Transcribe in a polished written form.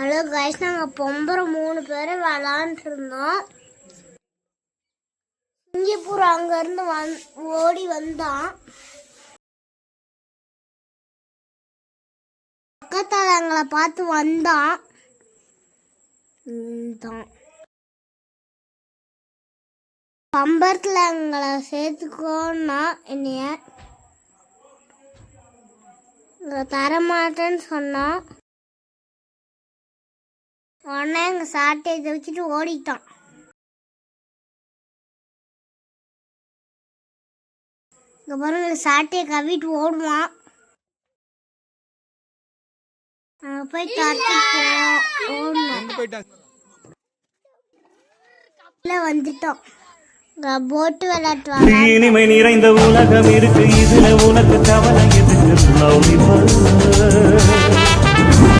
Hello guys, நாங்கள் பொம்பரை 3 பேர் விளாண்டுட்டு இருந்தோம். சிங்கப்பூர் அங்கேருந்து ஓடி வந்தான். பக்கத்தால் எங்களை பார்த்து வந்தான். பம்பரத்தில் எங்களை சேர்த்துக்கோன்னா என்னைய தரமாட்டேன்னு சொன்னான். உடனே எங்கள் சாட்டையை வச்சுட்டு ஓடிட்டான். இங்கே பாருங்க, சாட்டையை கவிட்டு ஓடுவான். நாங்கள் போய் வந்துட்டோம். போட்டு விளையாட்டு இனிமை நிறைந்த உலகம் இருக்கு, இதுல உனக்கு கவலை எதுக்கு?